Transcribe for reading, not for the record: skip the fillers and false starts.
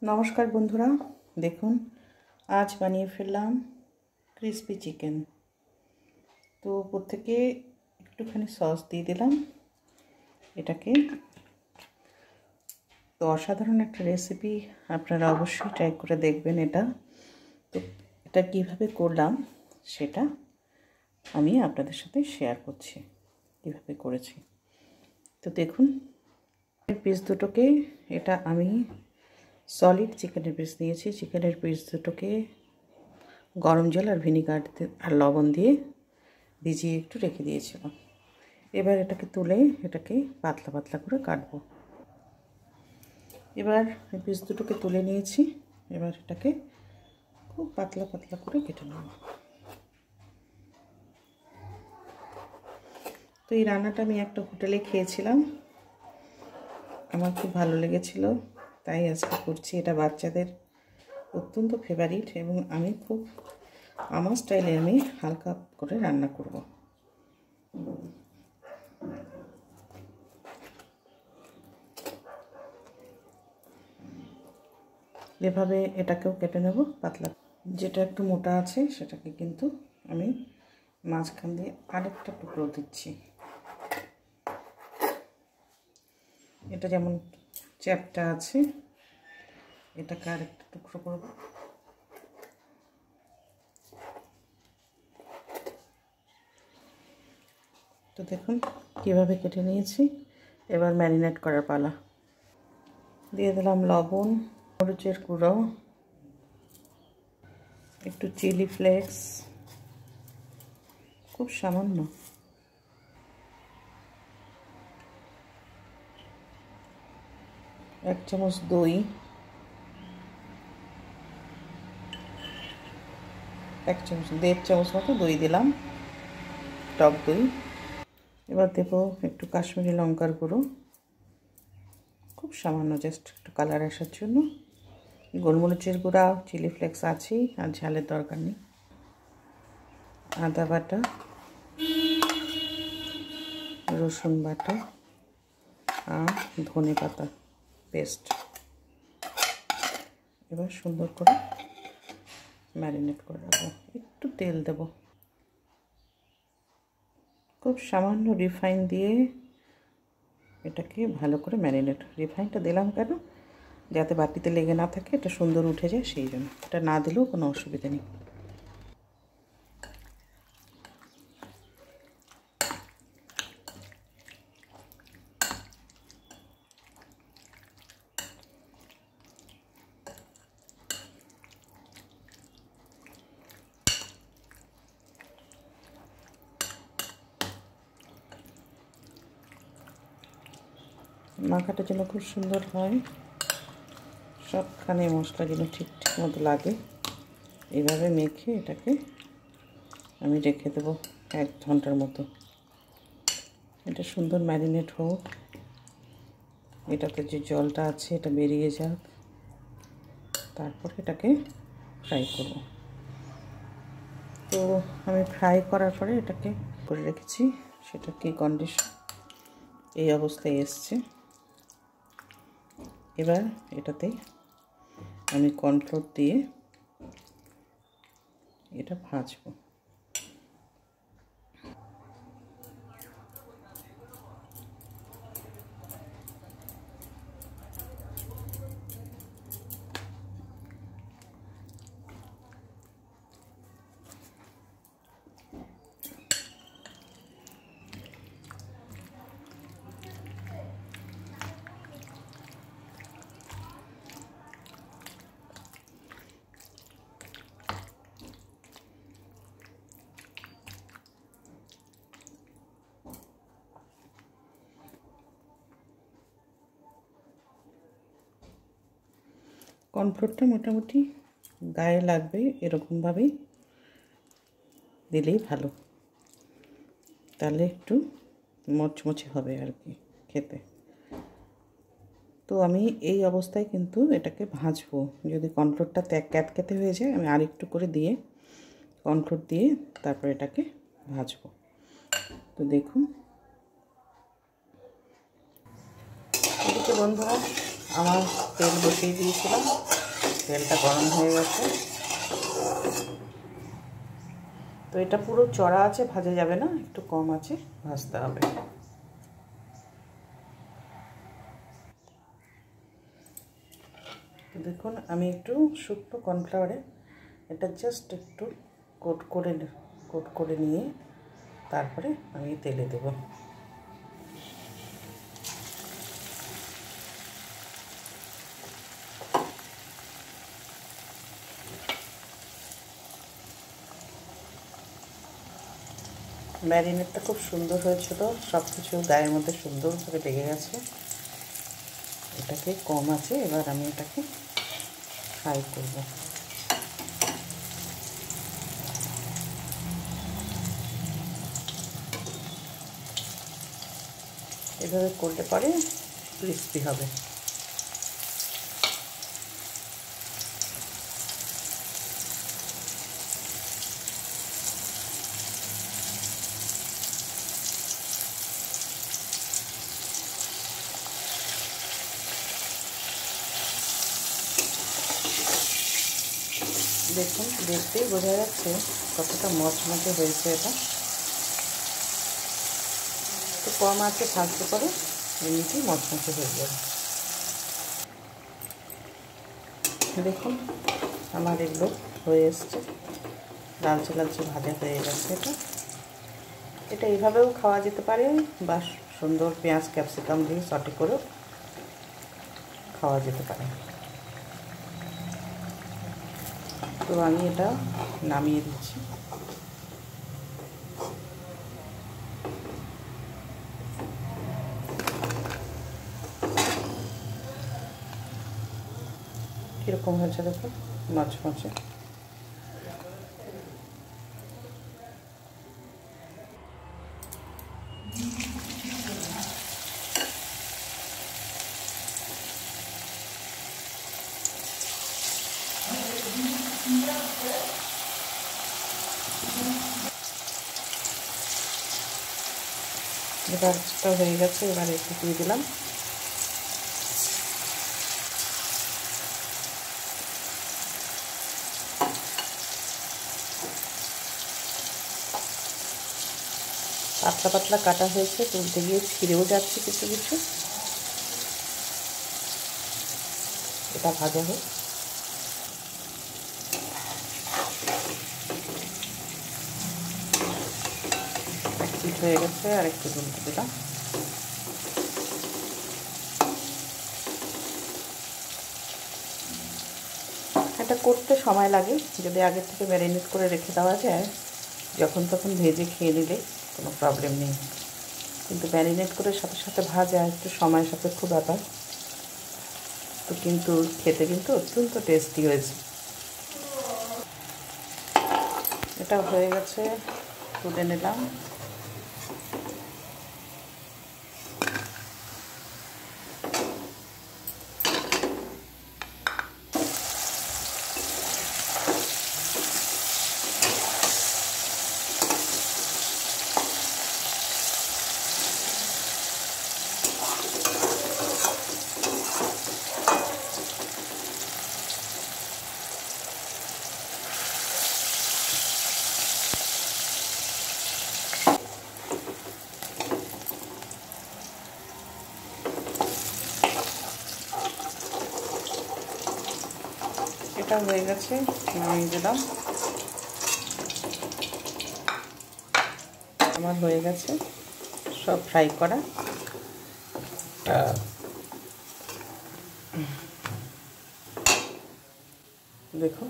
নমস্কার বন্ধুরা, দেখুন আজ বানিয়ে ফেললাম ক্রিসপি চিকেন। তো উপর থেকে একটুখানি সস দিয়ে দিলাম এটাকে। তো অসাধারণ একটা রেসিপি, আপনারা অবশ্যই ট্রাই করে দেখবেন এটা। তো এটা কীভাবে করলাম সেটা আমি আপনাদের সাথে শেয়ার করছি, কীভাবে করেছি। তো দেখুন পিস দুটোকে, এটা আমি সলিড চিকেনের পিস নিয়েছি। চিকেনের পিস দুটোকে গরম জল আর ভিনিগার আর লবণ দিয়ে ভিজিয়ে একটু রেখে দিয়েছিলাম। এবার এটাকে তুলে এটাকে পাতলা পাতলা করে কাটবো। এবার পিস দুটোকে তুলে নিয়েছি, এবার এটাকে খুব পাতলা পাতলা করে কেটে নেব। তো এই রান্নাটা আমি একটা হোটেলে খেয়েছিলাম, আমার খুব ভালো লেগেছিল, তাই আজকে করছি। এটা বাচ্চাদের অত্যন্ত ফেভারিট এবং আমি খুব আমার স্টাইলে আমি হালকা করে রান্না করব। এভাবে এটাকেও কেটে নেব পাতলা। যেটা একটু মোটা আছে সেটাকে কিন্তু আমি মাঝখান দিয়ে আরেকটা টুকরো দিচ্ছি। এটা যেমন চ্যাপটা আছে, এটাকে আরেকটা টুকরো করব। তো দেখুন কীভাবে কেটে নিয়েছি। এবার ম্যারিনেট করার পালা। দিয়ে দিলাম লবণ, মরিচের গুঁড়ো, একটু চিলি ফ্লেক্স, খুব সামান্য, এক চামচ দই, এক চামচ 1.5 চামচ মতো দই দিলাম, টক দই। এবার দেব একটু কাশ্মীরি লঙ্কার গুঁড়ো, খুব সামান্য, জাস্ট একটু কালার আসার জন্য। গোলমরিচের গুঁড়া, চিলি ফ্লেক্স আছেই, আর ঝালের দরকার নেই। আদা বাটা, রসুন বাটা আর ধনে পাতা পেস্ট। এবার সুন্দর করে ম্যারিনেট করে দেবো। একটু তেল দেব, খুব সামান্য রিফাইন দিয়ে এটাকে ভালো করে ম্যারিনেট। রিফাইনটা দিলাম কেন, যাতে বাটিতে লেগে না থাকে, এটা সুন্দর উঠে যায়, সেই জন্য। এটা না দিলেও কোনো অসুবিধা নেই। মাখাটা যেন খুব সুন্দর হয়, সবখানে মশলা যেন ঠিক মতো লাগে, এইভাবে মেখে এটাকে আমি রেখে দেবো 1 ঘন্টার মতো। এটা সুন্দর ম্যারিনেট হোক, এটাতে যে জলটা আছে এটা বেরিয়ে যাক, তারপর এটাকে ফ্রাই করব। তো আমি ফ্রাই করার পরে এটাকে করে রেখেছি, সেটা কি কন্ডিশন, এই অবস্থায় এসছে। এবার এটাতে আমি কর্নফ্লোর দিয়ে এটা ভাজবো। কর্নফ্লোরটা মোটামুটি গায়ে লাগবে, এরকমভাবেই দিলেই ভালো, তাহলে একটু মচমচে হবে আর কি খেতে। তো আমি এই অবস্থায় কিন্তু এটাকে ভাজবো। যদি কর্নফ্লোরটা ক্যাতক্যাতে হয়ে যায়, আমি আরেকটু করে দিয়ে কর্নফ্লোর দিয়ে তারপর এটাকে ভাজবো। তো দেখুন এদিকে বন্ধুরা আমার তেল বসিয়ে দিয়েছিলাম, তেলটা গরম হয়ে গেছে। তো এটা পুরো চড়া আছে ভাজা যাবে না, একটু কম আছে ভাজতে হবে। দেখুন আমি একটু শুকনো কর্নফ্লাওয়ারে এটা জাস্ট একটু কোট করে নিয়ে তারপরে আমি তেলে দেব। ম্যারিনেটটা খুব সুন্দর হয়েছিল, সব কিছু গায়ের মধ্যে সুন্দরভাবে লেগে গেছে। এটাকে কম আছে, এবার আমি এটাকে ফ্রাই করব। এভাবে করলে পরে ক্রিস্পি হবে। দেখুন দেখতেই বোঝা যাচ্ছে কতটা মচমচে হয়েছে। এটা তো কম আছে ভাজতে পারে, এমনিতেই মচমচে হয়ে যাবে। দেখুন আমার এগুলো হয়ে এসছে, লালচে লালচে ভাজা হয়ে গেছে। এটা এইভাবেও খাওয়া যেতে পারে, বা সুন্দর পেঁয়াজ ক্যাপসিকাম দিয়ে সটে করেও খাওয়া যেতে পারে। তো আমি এটা নামিয়ে দিচ্ছি। কীরকম হয়েছে দেখুন, মচমচে। এবারটা হয়ে গেছে, এবার একটু দিয়ে দিলাম পাতলা পাতলা কাটা হয়েছে, তুলতে গিয়ে ছিঁড়েও যাচ্ছে কিছু কিছু। এটা ভাজা হোক। এক পিঠ হয়ে গেছে, আর একটু তুলতে দিলাম। এটা করতে সময় লাগে, যদি আগের থেকে ম্যারিনেট করে রেখে দেওয়া যায়, যখন তখন ভেজে খেয়ে নিলে কোনো প্রবলেম নেই। কিন্তু ম্যারিনেট করে সাথে সাথে ভাজা একটু সময় সাপেক্ষ ব্যাপার। তো কিন্তু খেতে কিন্তু অত্যন্ত টেস্টি হয়েছে। এটা হয়ে গেছে, তুলে নিলাম। এটা হয়ে গেছে, নামিয়ে দিলাম। আমার হয়ে গেছে সব ফ্রাই করা। দেখুন